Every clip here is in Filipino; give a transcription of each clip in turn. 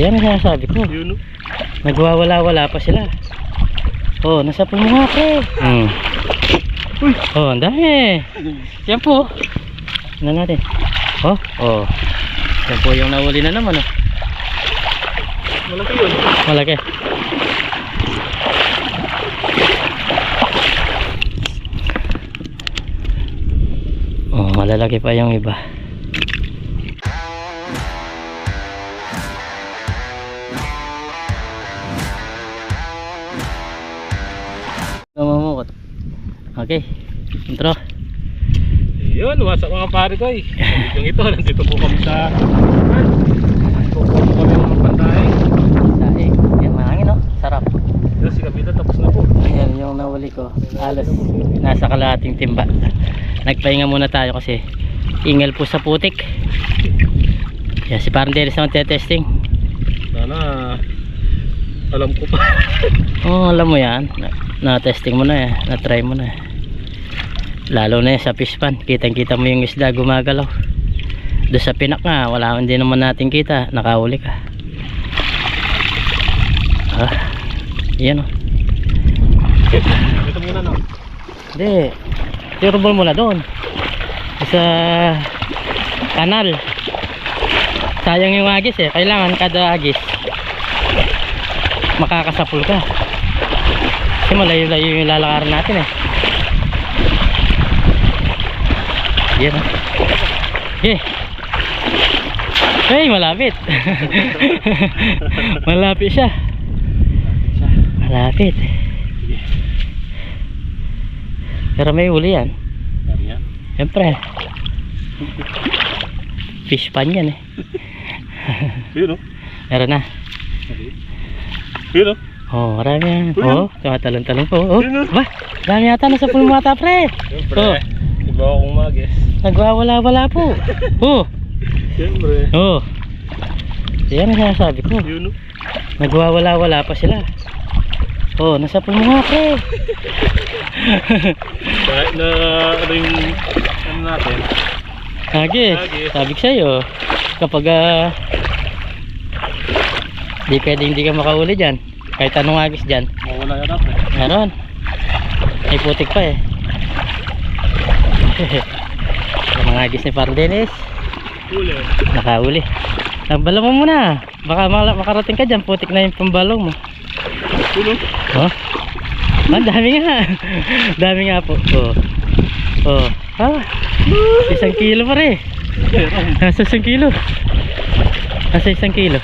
Yan ang sinasabi ko. Yun, no? Nagwawala-wala pa sila. Oh, nasa puno nga pre. Uy! Oh, ang dami. Yan po. Ano natin? Oh, oh. Yan po yung nahuli na naman, oh. Malaki yun. Malaki. Oh, malalaki pa yung iba. Namamukot. Okay. Intro. Yun, wasa mga pare ko eh. Yung ito, nandito po kami sa pupunto kami ng pantahe. Daig. Yan, mahangin, oh. Sarap. Yung si Kabita tapos na po. Ayan yung nahuli ko. Alas nasa kalahating timba. Nagpahinga muna tayo kasi ingal po sa putik. Yan, si parang Dennis naman testing. Sana alam ko pa. Oh, alam mo yan. Na-testing mo na eh. Na-try mo na eh. Lalo na yan sa fish pan. Kitang-kita mo yung isda gumagalaw. Doon sa pinak nga, wala hindi naman natin kita. Nakahuli ka. Ah, yan o. Ito muna no. Hindi. Turble mo na doon. Sa kanal. Sayang yung agis eh. Kailangan kada agis makakasapul ka. Kasi malayo-layo yung lalakaran natin eh. Yan o. Okay. Hey, malapit. Malapit siya. Malapit. Pero may uli yan. Siyempre. Fish pan yan eh. Yun, no? Meron na. Yun, no? Oh, marami yan. Uy, Oh, tumatalon-talon po. Oh, Yun, no? ba? Dami yata nasa pulmata, pre. Siyempre. Oh, Iba akong mag-guess. nagwawala-wala po. Oh, Siyempre. oh. Yan ang sinasabi ko. Yun, no? Nagwawala-wala pa sila. Oh, nasa pulmata, pre. Kahit na ano yung ano natin. Agis, Agis. sabi ko sa'yo, kapag di pwede hindi ka makahuli dyan, kahit anong agis dyan, Mawala yan natin. meron, may putik pa eh. Yung mga agis ni Parang Dennis, Huli. nakahuli. Balong mo muna, baka makarating ka dyan, putik na yung pambalong mo. Yun, no? Oh, dami nga. Dami nga po. Oh, oh, ah, 1 kilo pa rin. Nasa 1 kilo. Nasa 1 kilo.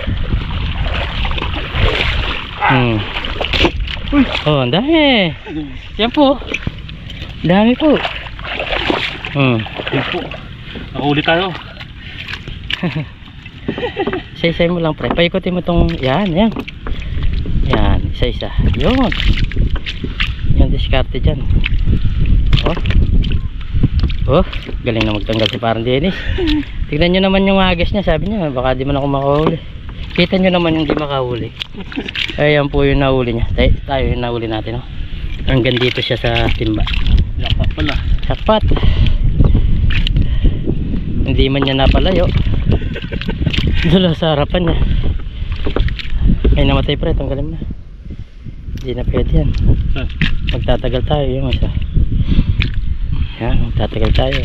Oh, ang dami. Yan po. Dami po. Yun po. Nakahuli tayo. Isa-isa mo lang pre. Paikutin mo tong yan, yan. Yan, isa-isa. Yun. Yung diskarte dyan. Oh. Oh, galing na magtanggal si Parang Dennis. Tignan nyo naman yung agis niya. Sabi niya, baka di man ako makahuli. Kita nyo naman yung di makahuli. Ayan po yung nahuli niya. Tayo yung nahuli natin. Oh. Hanggang dito siya sa timba. Yapak pala. Sapat. Hindi man niya napalayo. Dula sa harapan niya. Ay namatay pre, tanggalin mo na. Hindi na pwede yan. Magtatagal tayo yung isa. Yan, magtatagal tayo.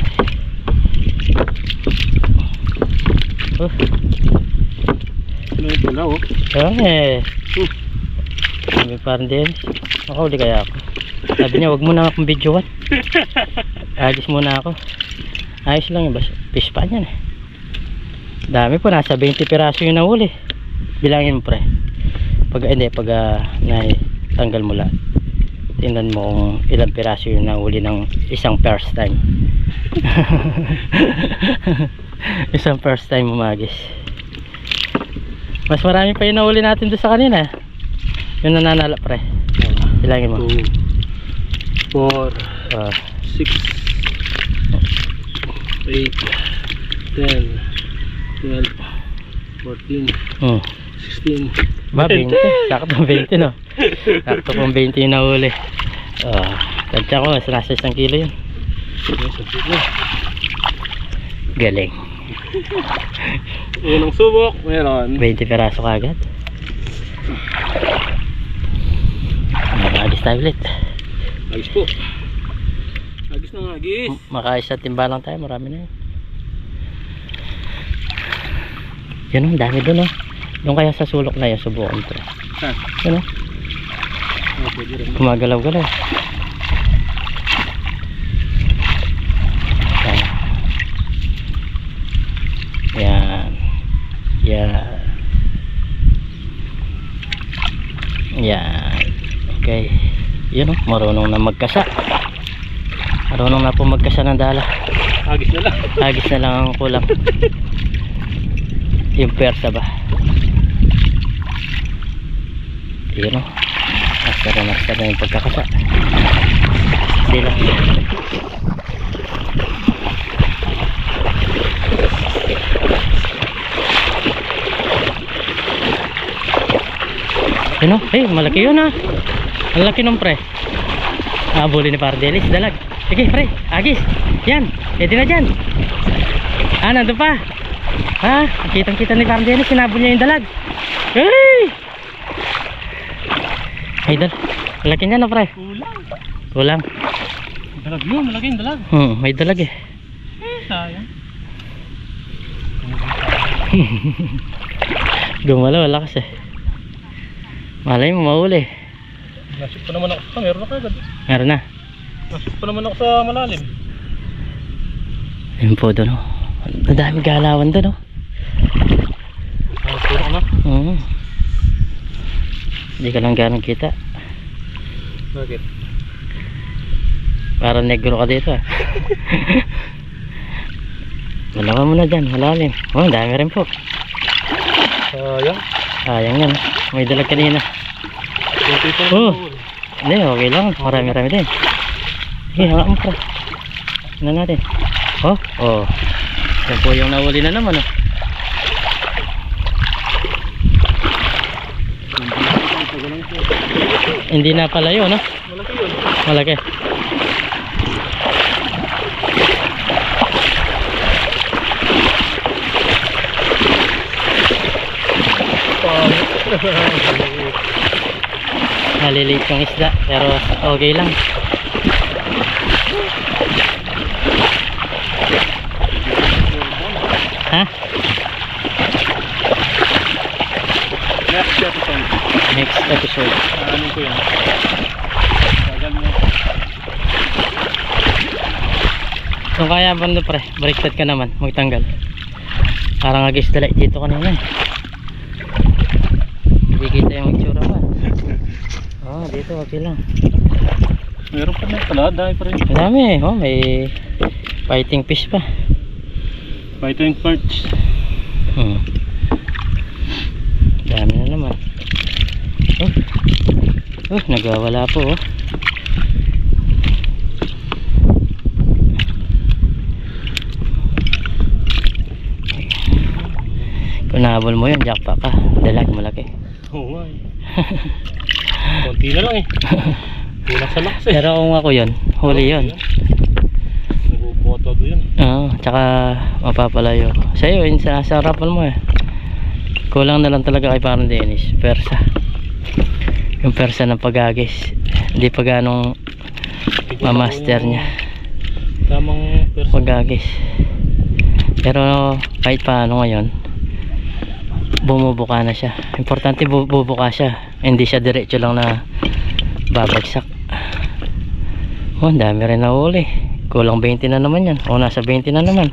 Oh. Ano yung pala, oh? Yan eh. Sabi Parang Dennis, makahuli kaya ako. Sabi niya, wag muna akong videoan. Agis muna ako. Ayos lang yung fish pan yan eh. Dami po, nasa 20 piraso yung nahuli. Bilangin mo pre. Pag tanggal mo lahat. Tingnan mo kung ilang piraso yung nahuli ng isang first time. Isang first time umagis. Mas marami pa yung nahuli natin doon sa kanina. Yung nananala pre. Bilangin mo. 2, 4, 6, 8, 10, 12, 14, 16. Ba, 20. Sakto 20 no. Sakto pong 20 yung nahuli. Tansya ko, nasa 1 kilo yun. Galing. Unang subok, meron. 20 peraso kagad. Agis tayo ulit. Agis po. Agis na agis. Makaisa timba lang tayo, marami na yun. Yun ang dami doon, oh. Doon kaya sa sulok na yun, subukan ko. Saan? Yun, oh. Pwede rin. Gumagalaw-galaw. Yan. Yan. Yan. Okay. Yun, oh. Marunong na magkasa. Marunong na po magkasa ng dala. Agis na lang. Agis na lang ang kulang. Yung persa ba? Yun, oh. Master na yung pagkakasa. Hindi lang. Yun, oh. Hey, malaki yun, ah. Ang laki nung pre. Habulin ni Pardelis, dalag. Sige pre, agis. Yan, pwede na dyan. Ah, nandun pa. Ha, kitang kita ni Pardelis, sinabon niya yung dalag. Hey! Ay, laki niya na pre. Kulang. Dalag yun, malaki yung dalag. May dalag eh. Sayang. Gumalaw, lakas eh. Malay mo, mahuli. Nasip pa naman ako sa, meron na kagad. Meron na. Nasip pa naman ako sa malalim. Yun po doon, oh. Ang dami galawan doon, oh. Puro ka na. Hindi ka lang ganang kita. Bakit? Parang negro ka dito, ah. Malawan mo na dyan, malalim. Oh, ang dami rin po. Sayang. Sayang yan, oh. May dalag kanina. Oh. Hindi, okay lang. Marami-rami din. Sige, hawak mo pa. Ano natin? Oh, oh. Yan po yung nahuli na naman, oh. Hindi na pala yun, no? Malaki yun. Malaki. Maliliit yung isda, pero okay lang. Ha? Next episode. Next episode. Ano ko yan? Tagal mo. Kung kaya bando pre, baliktad ka naman, magtanggal. Parang agis dala dito kanina. Hindi kita yung itsura pa. Oh, dito okay lang. Meron pa na pala, dahil pa rin. Ang dami eh, oh, may fighting fish pa. Fighting perch. Dami na naman. Oh, nagwawala po, oh. Kung nahabol mo yun, jackpot ka. Dalag malaki. Oo nga eh. Konti na lang eh. Kulang sa lakas eh. Pero kung ako yun, huli yun. Nagbubuto yun. Oo, tsaka mapapalayo. Sa'yo, yun sa harapan mo eh. Kulang na lang talaga kay parang Dennis. Persa. Yung persa ng pagagis. Hindi pa ganong mamaster niya. Tamang persa. Pagagis. Pero kahit paano ngayon, bumubuka na siya. Importante bubuka siya. Hindi siya diretso lang na babagsak. Oh, ang dami rin na uli. Kulang 20 na naman yan. O nasa 20 na naman.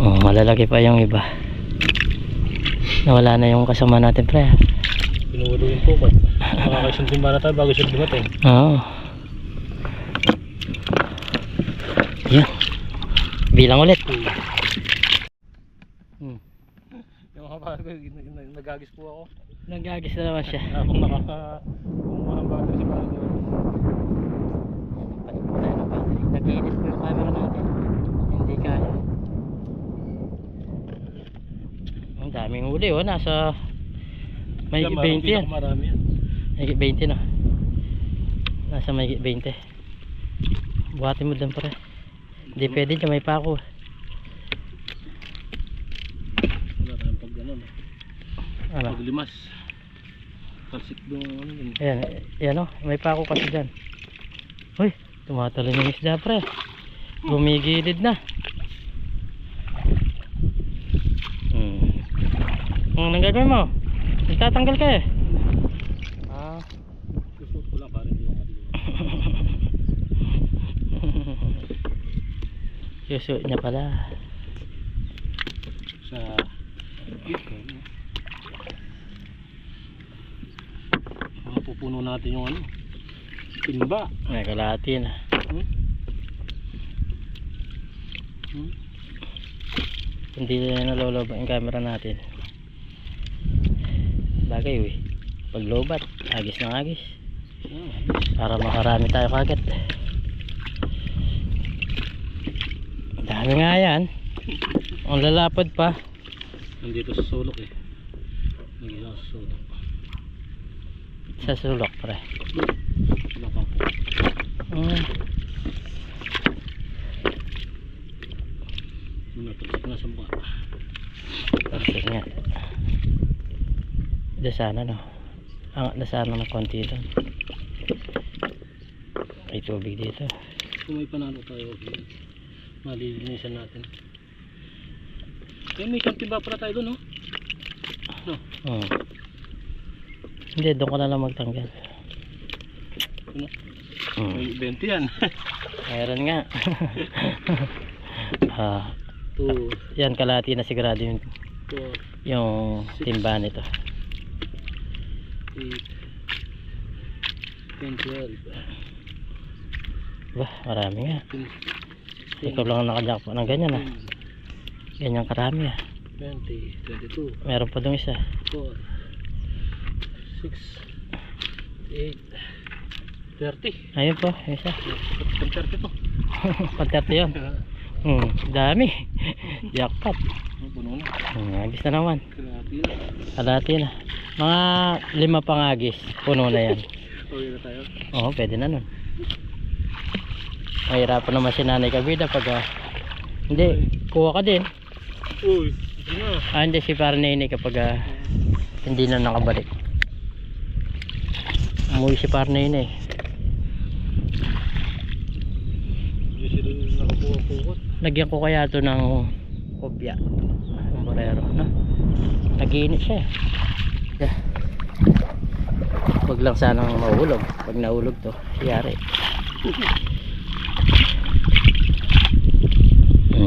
Oh, malalaki pa yung iba. Nawala na yung kasama natin pre. Pinuwalo yung pukot. Makakaisang timba na tayo bago siya dumating. Oo. Yan. Bilang ulit. Yung mga pare ko, nagagis po ako. Nagagis na naman siya. Habang nakakahamba si pare ko. Nag-iinit po yung camera natin. Hindi kaya. Ang daming huli, oh. Nasa may 20 yan. Marami yan. May 20 na. Nasa may 20. Buhatin mo dun pare. Hindi pwede dyan, may pako. Wala tayong pag ano. Ano? Pag limas. Talsik doon ano yun. Ayan, yan o, may pako kasi dyan. Uy, tumatalo yung isda pre. Gumigilid na. Anong gagawin mo? Nagtatanggal ka eh. Susot ko lang para hindi yung ano. Susuot niya pala. Sa ito. Mapupuno natin yung ano. Timba. May kalahati na. Hindi na nalolobat yung camera natin. Bagay eh. Pag lobat, agis ng agis. Para makarami tayo kagad. Dami nga yan. Ang lalapad pa. Nandito sa sulok eh. Nandito sa sulok. Sa sulok pre. Nakapang po. Talsik na sa mukha. Talsik nga. Doon sana no. Angat na sana ng konti doon. May tubig dito. Kung may panalo tayo, malilinisan natin. May kantiba pala tayo doon, no? No? Hindi, doon ka na lang magtanggal. Ano? May 20 yan. Meron nga. Yan, kalahati na sigurado yung, yung timba nito. 8, 10, 12. Bah, marami nga. Ikaw lang ang nakajakpo ng ganyan ah. Ganyan karami ah. 20, 22. Meron pa doon isa. 4, 6, 8, 30. Ayun po, isa. 30 to. Pag-30 yun. Dami. Jackpot. Puno na. Agis na naman. Kalahati na. Kalahati na. Mga 5 pang agis. Puno na yan. Okay na tayo. Oo, pwede na nun. Mahirapan naman si Nanay Kabida pag hindi, kuha ka din. Uy, hindi na. Hindi si para Nene kapag hindi na nakabalik. Umuwi si para Nene. Hindi sila nakakuha-kuha. Lagyan ko kaya ito ng kopya. Ng borero, no? Nag-iinit siya. Yeah. Huwag lang sanang mahulog. Pag nahulog to, siyari.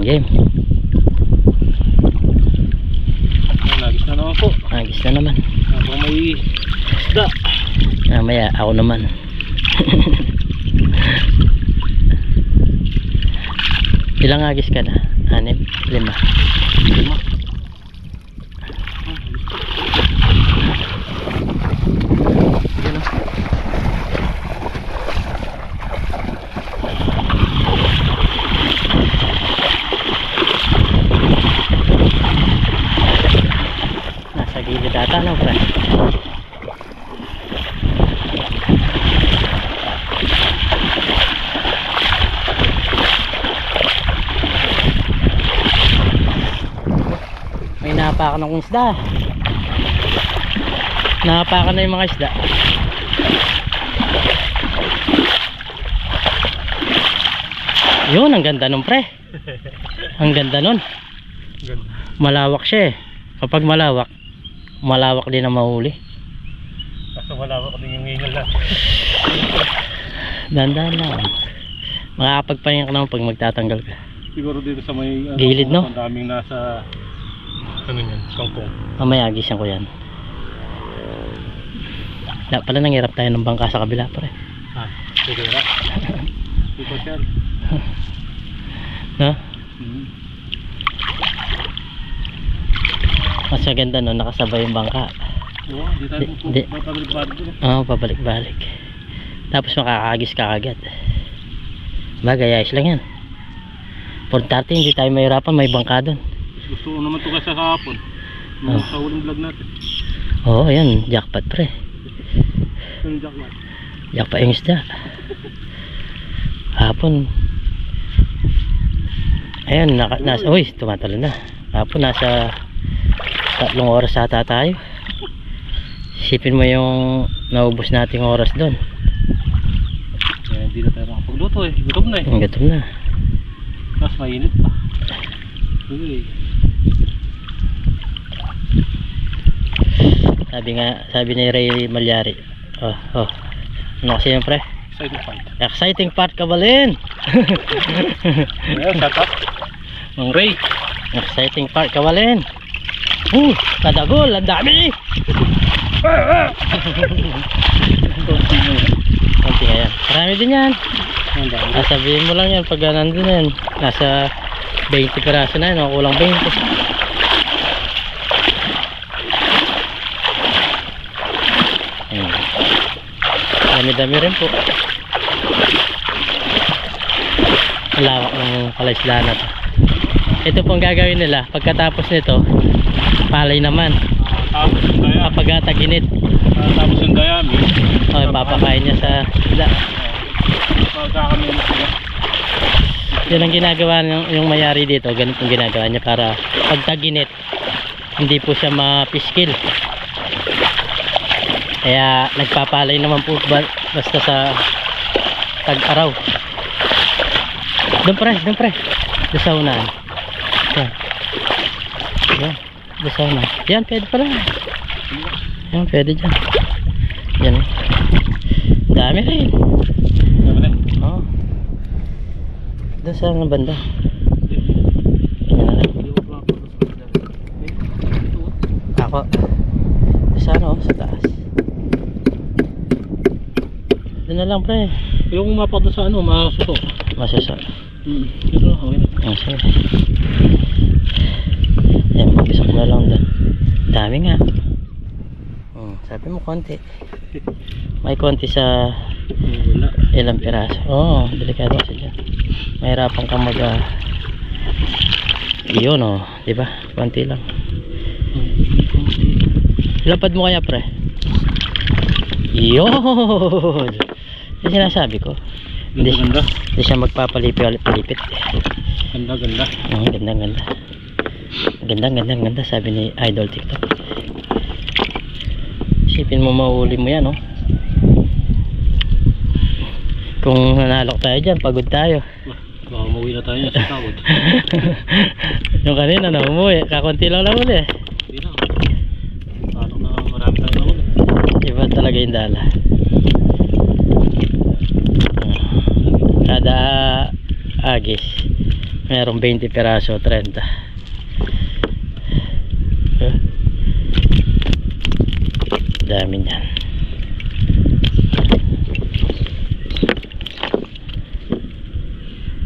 Game. Nagis na naman po. Agis na naman. Habang may isda. Mamaya ako naman. Ilang agis ka na? 6? 5? 5. Nasa gilid ata no, pre? May napakan akong isda. Napakan na yung mga isda. Yun, ang ganda nun pre. Ang ganda nun. Ganda. Malawak siya eh. Kapag malawak, malawak din ang mahuli. Kaso wala ko din yung ngingal na. Dandan lang. Makakapagpahinga ka naman pag magtatanggal ka. Siguro dito sa may Gilid, no? Ang daming nasa ano yan, kangkong. Mamaya agisan ko yan. Wala pala, nanghirap tayo ng bangka sa kabila pre. Siguro. Ito sir. No? Mas maganda no, nakasabay yung bangka. Oo, di tayo pabalik-balik dito. Oo, pabalik-balik. Tapos makakaagis ka agad. Bagay, ayos lang yan. 4:30, hindi tayo mahirapan, may bangka doon. Gusto ko naman ito kasi kahapon. Sa huling vlog natin. Oo, yan, jackpot pre. Yung jackpot. Jackpot yung isda. Hapon, Ayan, uy, tumatalo na. Apo, nasa 3 oras ata tayo. Isipin mo yung naubos nating oras doon. Hindi na tayo makapagluto eh. Gutom na eh. Gutom na. Mas mainit pa. Uy. Sabi ni Ray Malyari. Ano kasi yun, pre? Exciting part. Exciting part, kabalin. Ayan, shut up. Mang Ray. Exciting part, kabalin. Nadagol, ang dami. Konti nga yan. Marami din yan. Sabihin mo lang yan pag nandun yan. Nasa 20 piraso na yan, kulang 20. Dami-dami rin po. Lawak ng palaisdaan na to. Ito pong gagawin nila pagkatapos nito, palay naman. Tapos yung dayami. Kapag taginit, Tapos yung dayami. papakain niya sa isda. Magkakami na sila. Yun ang ginagawa yung mayari dito. Ganito yung ginagawa niya para pag taginit, hindi po siya mapiskil. Kaya nagpapalay naman po basta sa tag-araw. Doon pre. Doon sa unahan. Yan. Doon sa unahan. Yan, pwede pala. Yan, pwede dyan. Yan eh. Dami rin. Oo. Doon sa banda. Yan na lang. Ako. Doon sa ano, sa taas. Doon na lang pre. Yung mapak doon sa ano, masuso. Masuso. Ito na, okay na. Sige. Yan, mag-isa ko na lang doon. Dami nga. Sabi mo konti. May konti sa ilang piraso. Delikado kasi dyan. Mahirapan kang yun diba? Konti lang. Lapad mo kaya pre. Yun. Yung sinasabi ko. Hindi siya magpapalipit. Ganda. Ganda sabi ni Idol TikTok. Isipin mo mahuli mo yan kung nanalok tayo dyan, pagod tayo. Baka umuwi na tayo niya sa tawad. Yung kanina na umuwi, kakunti lang na uli. Hindi na. Paano na marami tayo na uli. Iba talaga yung dala. Kada agis merong 20 piraso, 30. Dami niyan.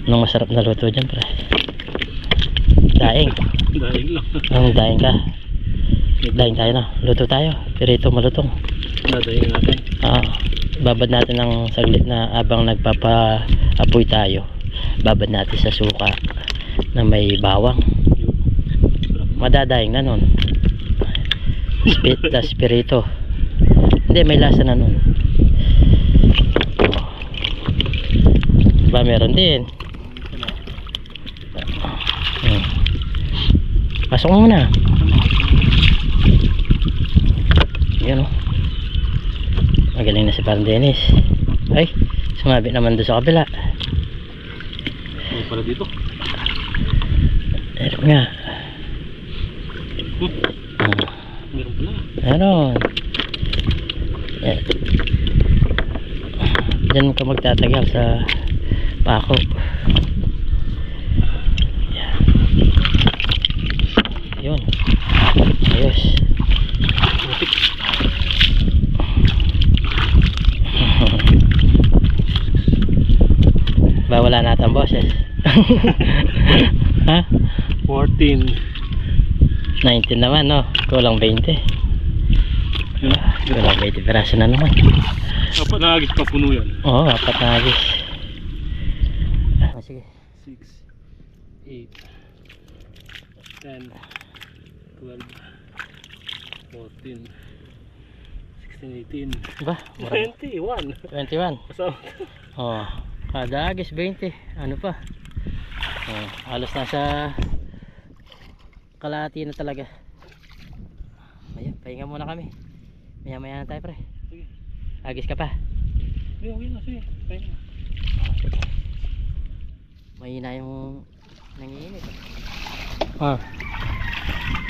Anong masarap na luto dyan pre? Daing. Daing lang. Daing ka. Daing tayo na. Luto tayo. Pirito malutong. Dadaing natin. Babad natin ng saglit na abang nagpapa-apoy tayo. Babad natin sa suka na may bawang. Madadaing na nun. Pirito. Hindi, may lasa na nun. Diba meron din. Pasok mo muna. Yan magaling na si Parang Dennis. Ay, sumabi naman doon sa kabila. Ay pala dito. Meron nga. Meron pala. Meron. Yan. Diyan ka magtatagal sa pako. Yan. Yun. Ayos. Wala natin boses. Ha? 14. 19 naman kulang 20. Kulang 20 piraso na naman. Dapat nagagis pa puno yan. Oo, apat na agis. Sige. 6, 8, 10, 12, 14, 16, 18, Ba? 21. 21. So, Kada agis 20. Ano pa? Halos nasa kalahati na talaga. Ayan, pahinga muna kami. Maya maya na tayo pre. Sige. Agis ka pa. Okay na, sige. Pahinga. Mahina yung nangiinit.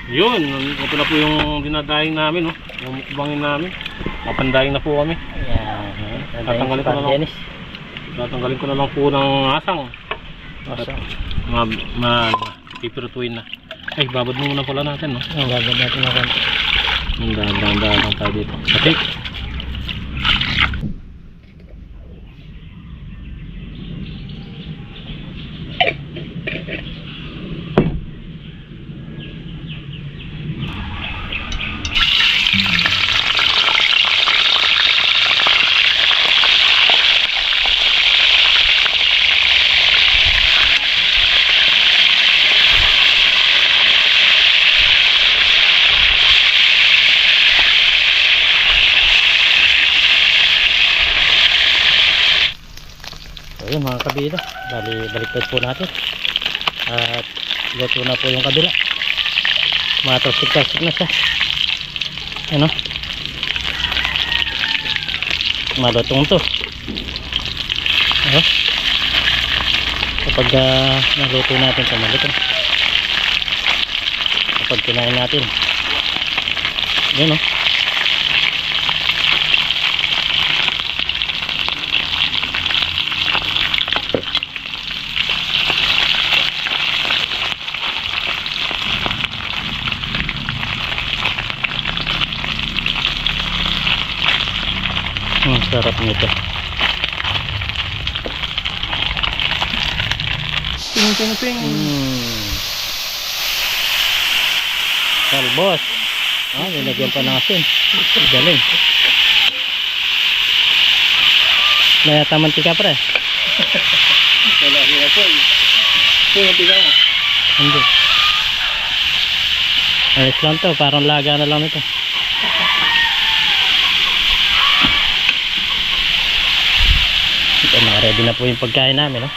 Yun, ito na po yung dinadaing namin, no? Yung mukbangin namin. Papandaing na po kami. Ayan. Tatanggalin ko na lang. Dennis. Tatanggalin ko na lang po ng asang. Awesome. Pipirutuin na. Ay, babad muna pala natin, no? Babad natin na konti. Dahan-dahan lang tayo dito. Okay. So yun mga kabida, baliktad po natin at luto na po yung kabila. Matasik-tasik na siya. Ano? Malutong to. Kapag naluto natin ito, malutong. Kapag kinain natin, yun o. Ang sarap nito. Ting. Talbos. Nilagyan pa ng asin. Galing. Mayata mantika pre. Wala na po. Mantika mo. Hindi. Ayos lang to. Parang laga na lang ito. Ready na po yung pagkain namin, no?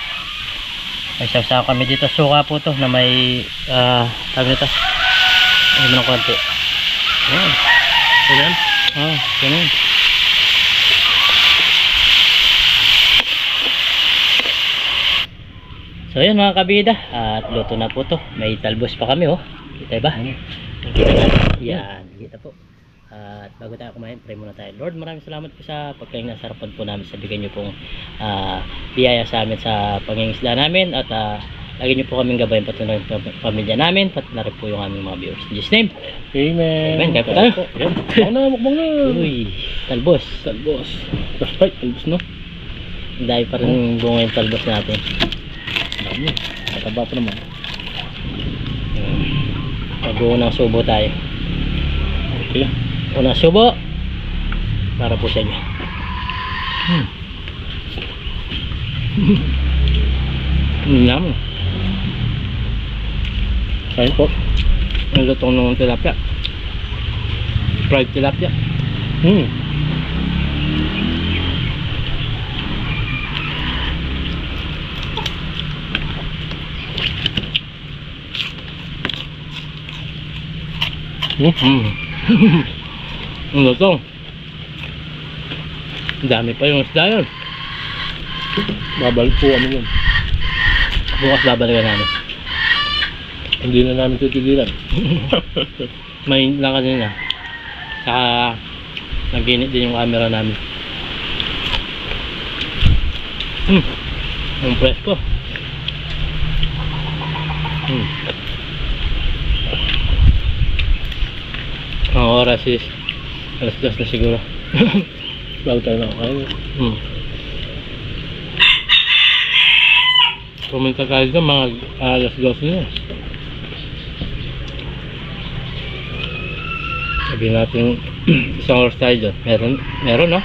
May sausaw kami dito, suka po to na may tawag nito. Ano ng konti. Ayan. Ayan. Ganun. So yun mga kabida, at luto na po to. May talbos pa kami, oh. Kita ba? Kita natin. Yan, kita po. At bago tayo kumain, pray muna tayo. Lord, maraming salamat po sa pagkain na sarapan po namin. Sabigan nyo pong biyaya sa amin sa pangingisda namin. At lagi nyo po kaming gabayan pati na yung pamilya namin. Pati na rin po yung aming mga viewers. In Jesus' name. Amen. Amen. Kaya po tayo. Mukbang na. Uy, talbos. Talbos. Right, talbos no? Dahil pa rin bunga yung talbos natin. Dami. Mataba pa naman. Mag-uunang subo tayo. Okay. Unang subo para po sa inyo. Yum. Kain po. Ang lutong ng tilapia. Fried tilapia. Ang lutong. Ang dami pa yung isda yun. Babalik po kami yun. Bukas babalikan namin. Hindi na namin titigilan. May lang kanina. Saka nag-init din yung camera namin. Ang presko. Ang oras is alas 2 na siguro. Bago tayo nakakain. Pumunta tayo dito mga alas 2 na. Sabi natin isang oras tayo dyan. Meron no?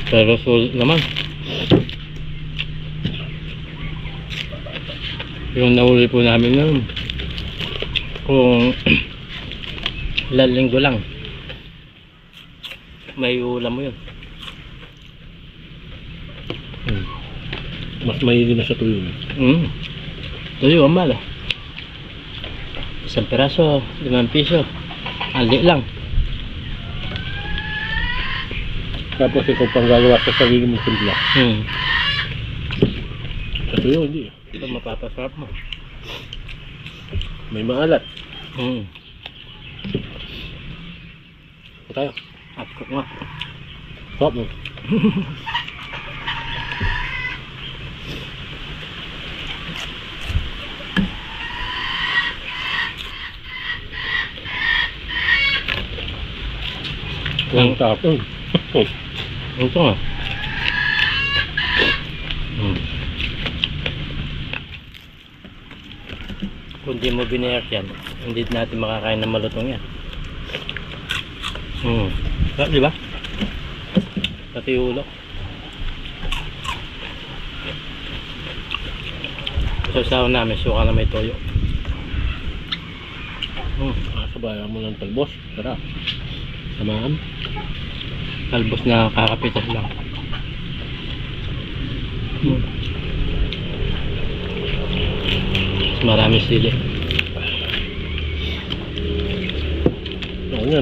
Pero sulit naman. Yung nahuli po namin nun, kung ilang linggo lang may ulam mo yun. Mas mahilig na sa tuyo. Tuyo, ang mahal. Isang piraso, 5 piso. Ali lang. Tapos ikaw pang gagawa sa sarili mong timpla. Sa tuyo, hindi. Ito mapapasarap mo. May maalat. Tayo. At cook nga. Stop mo. Ang tapon. Ito nga. Kung di mo binayar yan, hindi natin makakain ng malutong yan. Sarap, di ba? Pati ulo. Sasaw namin, suka na may toyo. Sabayan mo ng talbos. Sarap. Samaan. Talbos na kakapitas lang. Marami sili. Oo nga,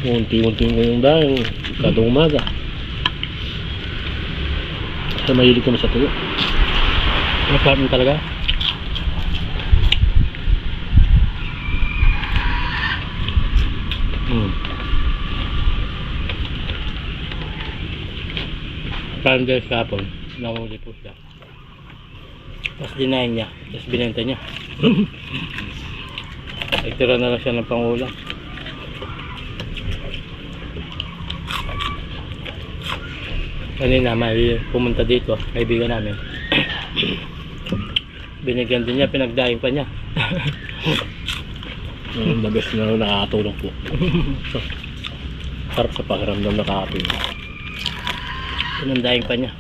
unti-unti ngayong dahil kada umaga. Kasi mahilig kami sa tuyo. Masarap mo talaga. Parang dahil kahapon, nahuli po siya. Tapos dinayin niya, tapos binenta niya. Nagtira na lang siya ng pangulam. Kanina may pumunta dito, kaibigan namin. Binigyan din niya, pinagdaing pa niya. The best na nakakatulong po. Sarap sa pakiramdam nakakatulong. Pinagdaing pa niya.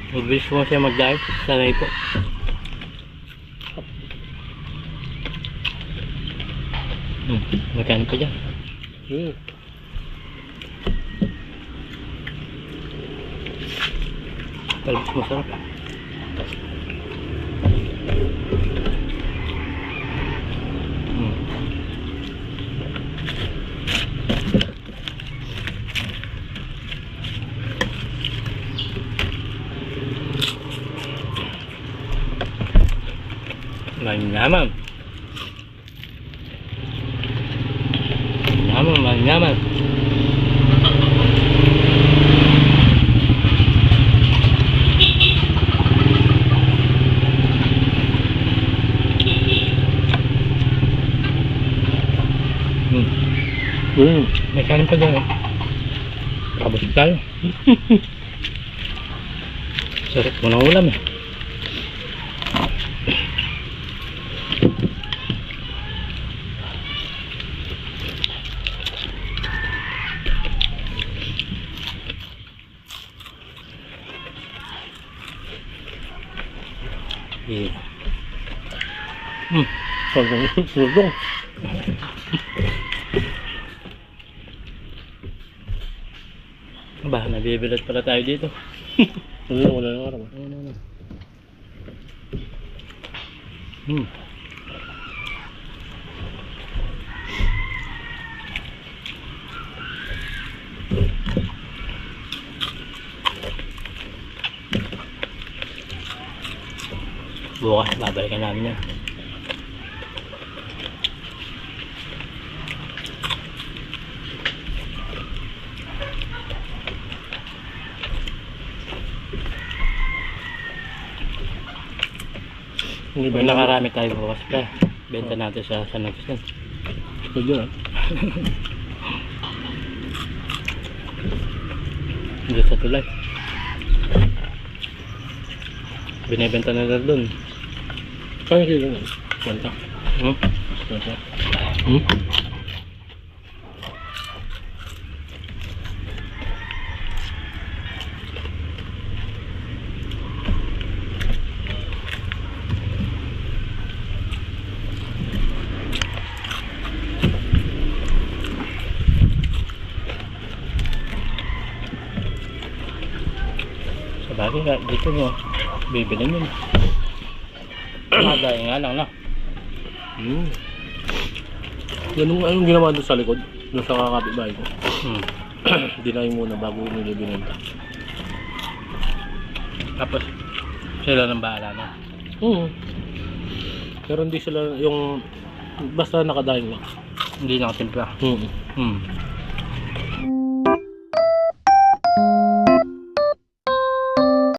Mabilis mo siya magdaing, sanay po. Magkano pa dyan? Talbos masarap. Manyaman. Manyaman. May kanin pa dyan, kabusog tayo. Sarap mo ng ulam eh. Sudong. Ba, nabibilat pala tayo dito. Wala na araw. Bukas, babalikan namin yan. Kung nakarami tayo bukas pa, benta natin sa San Agustin. Pwede na. Doon sa tulay. Binibenta na lang doon. Kaya kilo na. Kwenta. Kwenta. Bagay ka, dito nyo. Bibilin yun. Madaya nga lang na. Yan anong ginawa doon sa likod? Doon sa kakapitbahay ko. Dinayin muna bago nila binenta. Tapos, sila nang bahala na. Pero hindi sila yung basta nakadaing lang. Hindi nakatimpla.